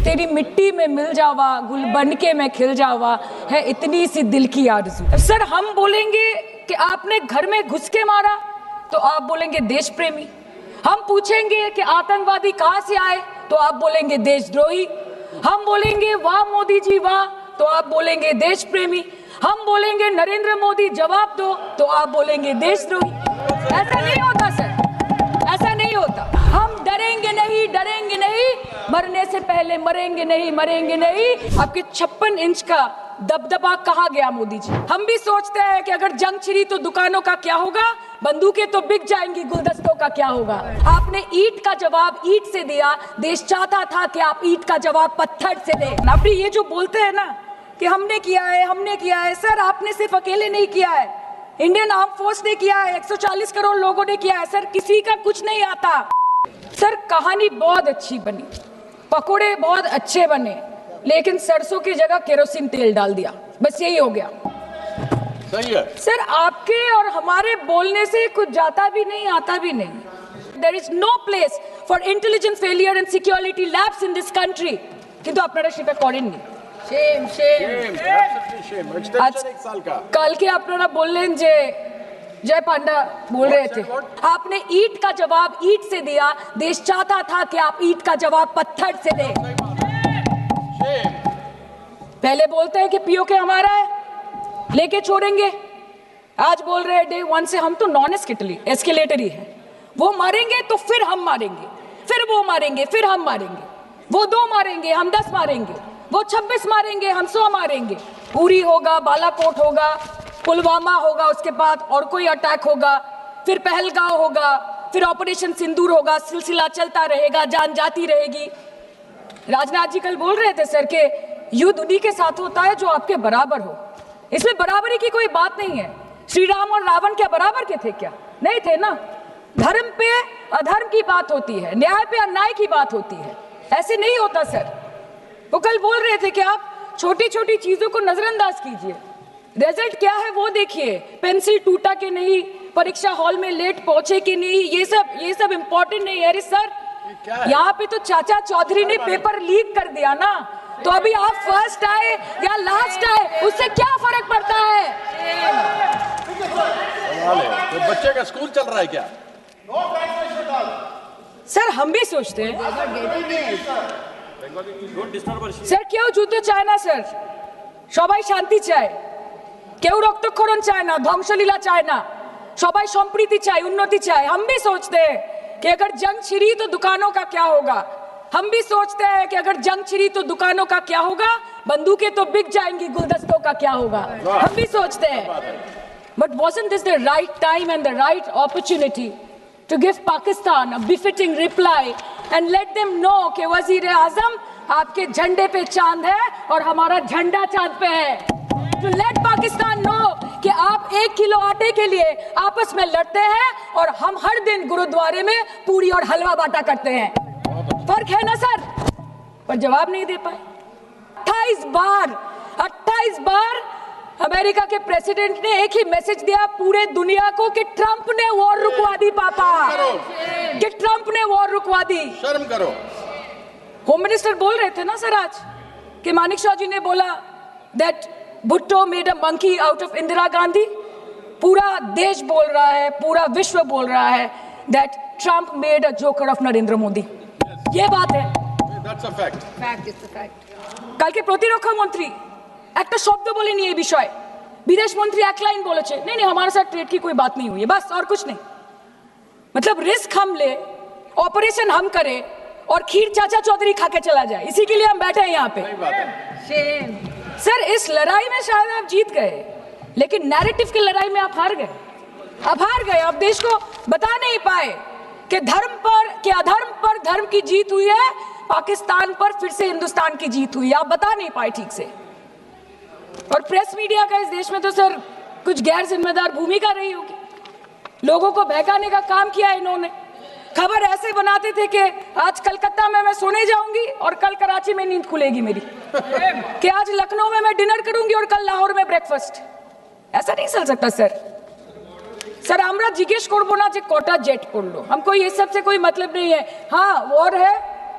तेरी मिट्टी में मिल जावा, गुल बन के मैं खिल जावा, है इतनी सी दिल की आरज़ू। सर हम बोलेंगे कि आपने घर में घुस के मारा तो आप बोलेंगे देश प्रेमी। हम पूछेंगे कि आतंकवादी कहां से आए तो आप बोलेंगे देशद्रोही। हम बोलेंगे वाह मोदी जी वाह तो आप बोलेंगे देश प्रेमी। हम बोलेंगे नरेंद्र मोदी जवाब दो तो आप बोलेंगे देशद्रोही। ऐसा नहीं होता सर, ऐसा नहीं होता। हम डरेंगे नहीं, मरने से पहले मरेंगे नहीं। आपके 56 इंच का दबदबा कहाँ गया मोदी जी? हम भी सोचते हैं कि अगर जंग छिड़ी तो दुकानों का क्या होगा, बंदूकें तो बिक जाएंगी, गुलदस्तों का क्या होगा? आपने ईंट का जवाब ईंट से दिया, देश चाहता था कि आप ईंट का जवाब पत्थर से दें। आप ये जो बोलते हैं ना कि हमने किया है, सर आपने सिर्फ अकेले नहीं किया है, इंडियन आर्म फोर्स ने किया है, 140 करोड़ लोगों ने किया है। सर किसी का कुछ नहीं आता। सर कहानी बहुत अच्छी बनी, पकोड़े बहुत अच्छे बने, लेकिन सरसों की जगह केरोसिन तेल डाल दिया, बस यही हो गया। सही है सर आपके और हमारे बोलने से कुछ जाता भी नहीं आता भी नहीं। There is no place for intelligence failure and security labs in this country। কিন্তু আপনারা সেটা করেননি। Shame। आज कल के আপনারা बोललेन जे जय पांडा बोल रहे थे, आपने ईंट का जवाब ईंट से दिया, देश चाहता था कि आप ईंट का जवाब पत्थर से दें। पहले बोलते हैं कि पीओके हमारा है, लेके छोड़ेंगे, आज बोल रहे हैं डे 1 से हम तो नॉन एस्केलेटर ही है। वो मारेंगे तो फिर हम मारेंगे, फिर वो मारेंगे, फिर हम मारेंगे, वो 2 मारेंगे हम 10 मारेंगे, वो 26 मारेंगे हम 100 मारेंगे। उरी होगा, बालाकोट होगा, पुलवामा होगा, उसके बाद और कोई अटैक होगा, फिर पहलगांव होगा, फिर ऑपरेशन सिंदूर होगा, सिलसिला चलता रहेगा, जान जाती रहेगी। राजनाथ जी कल बोल रहे थे सर के युद्ध उन्हीं के साथ होता है जो आपके बराबर हो। इसमें बराबरी की कोई बात नहीं है। श्री राम और रावण क्या बराबर के थे क्या? नहीं थे ना। धर्म पे अधर्म की बात होती है, न्याय पे अन्याय की बात होती है, ऐसे नहीं होता सर। वो कल बोल रहे थे कि आप छोटी छोटी चीजों को नजरअंदाज कीजिए, रिजल्ट क्या है वो देखिए, पेंसिल टूटा कि नहीं, परीक्षा हॉल में लेट पहुंचे कि नहीं, ये सब इम्पोर्टेंट नहीं है। अरे सर यहाँ पे तो चाचा चौधरी ने पेपर लीक कर दिया ना, तो अभी आप फर्स्ट आए या लास्ट आए उससे क्या फर्क पड़ता है? तो बच्चे का स्कूल चल रहा है क्या? सर हम भी सोचते हैं স্যার কেউ যুদ্ধ চায় না স্যার, সবাই শান্তি চায়, কেউ রক্তক্ষরণ চায় না, ধ্বংসলীলা চায় না, সবাই সম্প্रीति চায়, उन्नति चाहे। हम भी सोचते हैं कि अगर जंग छिड़ी तो दुकानों का क्या होगा, हम भी सोचते हैं कि अगर जंग छिड़ी तो दुकानों का क्या होगा, बंदूकें तो बिक जाएंगी, गुलदस्तों का क्या होगा, हम भी सोचते हैं। But wasn't this the right time and the right opportunity to give Pakistan a befitting reply and let them know कि वजीर आजम आपके झंडे पे चांद है और हमारा झंडा चांद पे है। To let Pakistan know कि आप 1 किलो आटे के लिए आपस में लड़ते हैं और हम हर दिन गुरुद्वारे में पूरी और हलवा बांटा करते हैं। फर्क है ना सर? पर जवाब नहीं दे पाए। 28 बार अमेरिका के प्रेसिडेंट ने एक ही मैसेज दिया पूरे दुनिया को कि ट्रंप ने वॉर रुकवा दी पापा, कि ट्रंप ने वॉर रुकवा दी। शर्म करो। होम मिनिस्टर बोल रहे थे ना सर आज कि मानिक शाह जी ने बोला that Bhutto made a monkey out of Indira Gandhi. पूरा देश बोल रहा है, पूरा विश्व बोल रहा है that Trump made a joker of Narendra Modi. ये बात है। That's a fact. Fact is the fact. কালকে প্রতিরক্ষা মন্ত্রী একটা শব্দ বলেনি এই বিষয়ে, বিদেশ মন্ত্রী এক লাइन বলেছে नहीं हमारे साथ ट्रेड की कोई बात नहीं हुई है, बस और कुछ नहीं। मतलब रिस्क हम ले, ऑपरेशन हम करें और खीर चाचा चौधरी खा के चला जाए, इसी के लिए हम बैठे हैं यहाँ पे। सर इस लड़ाई में शायद आप जीत गए, लेकिन नैरेटिव की लड़ाई में आप हार गए। आप देश को बता नहीं पाए कि धर्म पर कि अधर्म पर धर्म की जीत हुई है, पाकिस्तान पर फिर से हिंदुस्तान की जीत हुई है, आप बता नहीं पाए ठीक से। और प्रेस मीडिया का इस देश में तो सर कुछ गैर जिम्मेदार भूमिका रही होगी, लोगों को बहकाने का काम किया इन्होंने। खबर ऐसे बनाते थे कि आज कलकत्ता में मैं सोने जाऊंगी और कल कराची में नींद खुलेगी मेरी, कि आज लखनऊ में मैं डिनर करूंगी और कल लाहौर में ब्रेकफास्ट। ऐसा नहीं चल सकता सर আমরা জিজ্ঞেস করব না যে কটা জেট পড়লো, हमको ये सब से कोई मतलब नहीं है। हाँ वॉर है,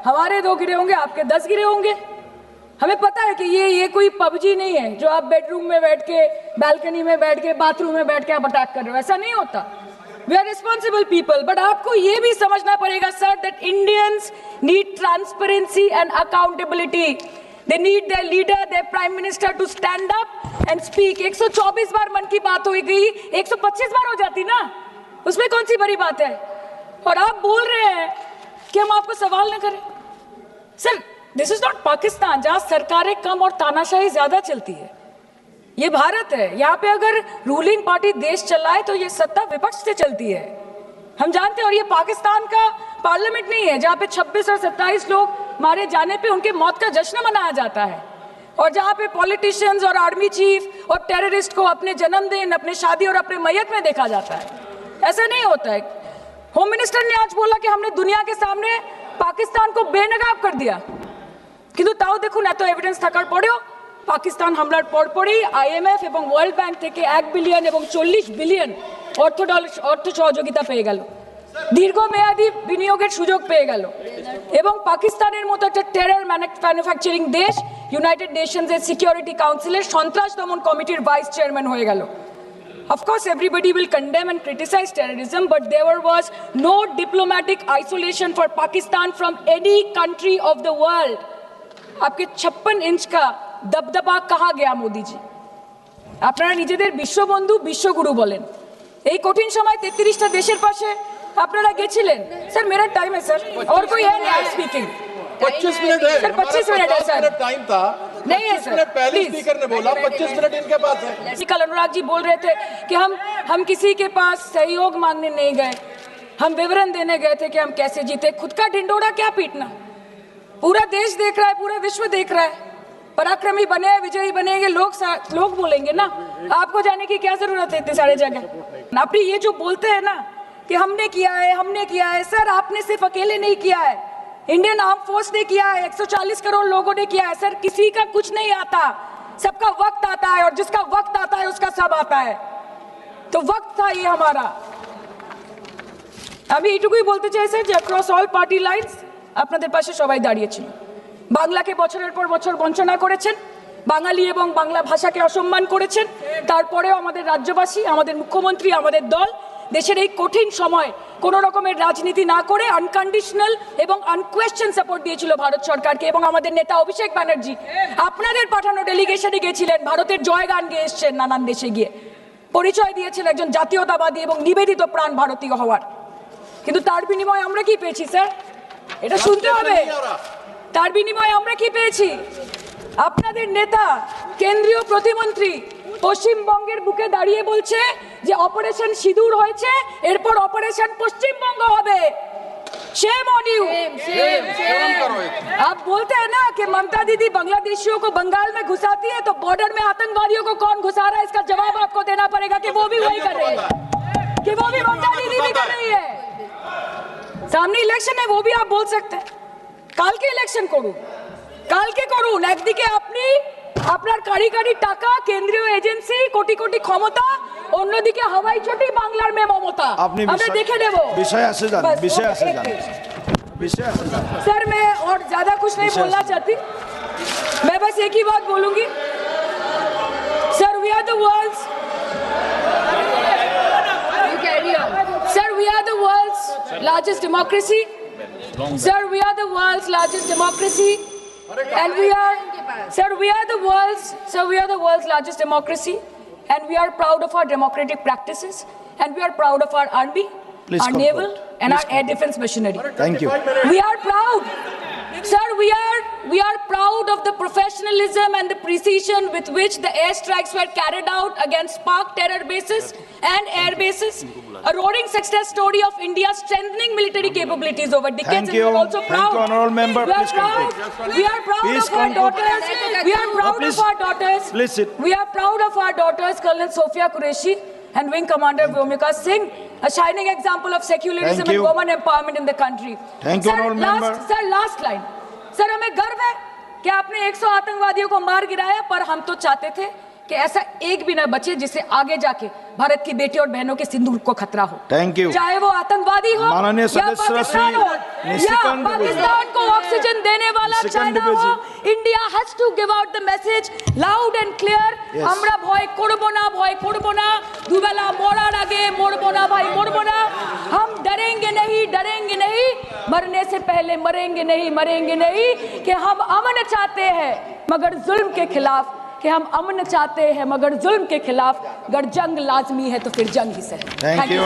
हमारे 2 गिरे होंगे, आपके 10 गिरे होंगे। हमें पता है कि ये कोई पबजी नहीं है जो आप बेडरूम में बैठ के, बालकनी में बैठ के, बाथरूम में बैठ के आप अटैक कर रहे हो, ऐसा नहीं होता। We are responsible people, but आपको ये भी समझना पड़ेगा sir that Indians need transparency and accountability. They need their leader, their prime minister to stand up and speak. 124 बार मन की बात हो गई, 125 बार हो जाती ना, उसमें कौन सी बड़ी बात है। और आप बोल रहे हैं कि हम आपको सवाल न करें। Sir this is not Pakistan जहां सरकारें कम और तानाशाही ज्यादा चलती है। ये भारत है, यहाँ पे अगर रूलिंग पार्टी देश चलाए तो ये सत्ता विपक्ष से चलती है, हम जानते हैं। और ये पाकिस्तान का पार्लियामेंट नहीं है जहाँ पे 26 और 27 लोग मारे जाने पे उनके मौत का जश्न मनाया जाता है, और जहाँ पे पॉलिटिशियंस और आर्मी चीफ और टेररिस्ट को अपने जन्मदिन, अपने शादी और अपने मैयत में देखा जाता है। ऐसा नहीं होता है। होम मिनिस्टर ने आज बोला कि हमने दुनिया के सामने पाकिस्तान को बेनकाब कर दिया, কিন্তু তাও দেখুন এত এভিডেন্স থাকার পরেও পাকিস্তান হামলার পরপরই আইএমএফ এবং ওয়ার্ল্ড ব্যাংক থেকে 1 বিলিয়ন এবং 40 বিলিয়ন অর্থ সহযোগিতা পেয়ে গেল, দীর্ঘমেয়াদী বিনিয়োগের সুযোগ পেয়ে গেল, এবং পাকিস্তানের মতো একটা টেরর ম্যানুফ্যাকচারিং দেশ ইউনাইটেড নেশনসের সিকিউরিটি কাউন্সিলের সন্ত্রাস দমন কমিটির ভাইস চেয়ারম্যান হয়ে গেল। Of course, everybody will condemn and criticize terrorism, but there was no diplomatic isolation for Pakistan from any country of the world. आपके 56 इंच का दबदबा कहाँ गया मोदी जी? আপনারা নিজেদের বিশ্ববন্ধু বিশ্বগুরু বলেন, এই কঠিন সময় 33টা দেশের পাশে আপনারা গেছিলেন। স্যার मेरा टाइम है सर, और कोई है नहीं स्पीकिंग। 25 मिनट है सर, 25 मिनट है सर, टाइम था नहीं है सर, पहले स्पीकर ने बोला 25 मिनट इनके पास है। कल अनुराग जी बोल रहे थे कि हम किसी के पास सहयोग मांगने नहीं गए, हम विवरण देने गए थे कि हम कैसे जीते। खुद का ढिंडोरा क्या पीटना, पूरा देश देख रहा है, पूरा विश्व देख रहा है। पराक्रमी बने, विजयी बनेंगे लोग बोलेंगे ना, आपको जाने की क्या जरूरत है इतने सारे जगह। आप ये जो बोलते हैं ना कि हमने किया है, सर आपने सिर्फ अकेले नहीं किया है, इंडियन आर्म फोर्स ने किया है, 140 करोड़ लोगों ने किया है। सर किसी का कुछ नहीं आता, सबका वक्त आता है, और जिसका वक्त आता है उसका सब आता है। तो वक्त था ये हमारा। আমি এইটুকুই বলতে চাই স্যার যে অ্যাক্রস অল পার্টি লাইন্স আপনাদের পাশে সবাই দাঁড়িয়েছিল। বাংলাকে বছরের পর বছর বঞ্চনা করেছেন, বাঙালি এবং বাংলা ভাষাকে অসম্মান করেছেন, তারপরেও আমাদের রাজ্যবাসী, আমাদের মুখ্যমন্ত্রী, আমাদের দল দেশের এই কঠিন সময় কোনো রকমের রাজনীতি না করে আনকন্ডিশনাল এবং আনকোয়েশ্চন সাপোর্ট দিয়েছিল ভারত সরকারকে। এবং আমাদের নেতা অভিষেক ব্যানার্জি আপনাদের পাঠানো ডেলিগেশনে গেছিলেন, ভারতের জয়গান গেয়ে এসছেন, নানান দেশে গিয়ে পরিচয় দিয়েছেন একজন জাতীয়তাবাদী এবং নিবেদিত প্রাণ ভারতীয় হওয়ার। কিন্তু তার বিনিময়ে আমরা কি পেয়েছি স্যার, এটা শুনতে হবে। তার বিনিময়ে আমরা কি পেয়েছি? আপনাদের নেতা কেন্দ্রীয় প্রতিমন্ত্রী পশ্চিমবঙ্গের বুকে দাঁড়িয়ে বলছে যে অপারেশন সিঁদুর হয়েছে, এরপর অপারেশন পশ্চিমবঙ্গ হবে। Shame on you. आप बोलते हैं ना कि ममता दीदी बांग्लादेशियों को बंगाल में घुसाती है, तो बॉर्डर में आतंकवादियों को कौन घुसा रहा है इसका जवाब आपको देना पड़ेगा कि वो भी वही कर रही है, कि वो भी ममता दीदी भी कर रही है। सामने इलेक्शन है, वो भी आप बोल सकते हैं। কাল কে ইলেকশন করুন, কালকে করুন। একদিকে আপনি আপনার কারিগরি টাকা, কেন্দ্রীয় এজেন্সি, কোটি কোটি ক্ষমতা, অন্যদিকে হাওয়াই চটি বাংলার মে মমতা। আমরা দেখে নেব। विषय से जान, विषय से जान। सर मैं और ज्यादा कुछ नहीं बोलना चाहती, मैं बस एक ही बात बोलूंगी। Sir we are the world's, sir we are the world's largest democracy, sir we are the world's largest democracy, and we are the world's largest democracy, and we are proud of our democratic practices, and we are proud of our army, Please our conclude. naval, and our air defense machinery. Thank you. We are proud, sir, we are proud of the professionalism and the precision with which the airstrikes were carried out against Pak terror bases and air bases, a roaring success story of India's strengthening military capabilities over decades. Thank And you. we are also Thank proud. you, honorable member. We are Please proud. conclude. We are proud Please of our conclude. daughters. We are proud please. of our daughters. Please sit. We are proud of our daughters, Colonel Sofia Qureshi and Wing Commander Vyomika Singh, a shining example of secularism Thank and you. women empowerment in the country. Thank you, honorable member. Sir, last line. Sir हमें गर्व है कि आपने 100 आतंकवादियों को मार गिराया, पर हम तो चाहते थे कि ऐसा एक भी ना बचे जिससे आगे जाके भारत की बेटी और बहनों के सिंदूर को खतरा हो। Thank you. चाहे वो आतंकवादी हो माननीय या सदस्य पाकिस्तान हो या पाकिस्तान को ऑक्सीजन देने वाला चाइना हो, India has to give out the message loud and clear. हमरा भय करबो ना, भय करबो ना, दुबेला मरार आगे मरबो ना भाई, मरबो ना। हम डरेंगे नहीं, मरने से पहले मरेंगे नहीं कि हम अमन चाहते हैं मगर जुल्म के खिलाफ, कि हम अमन चाहते हैं मगर जुल्म के खिलाफ। अगर जंग लाजमी है तो फिर जंग ही सही। Thank you.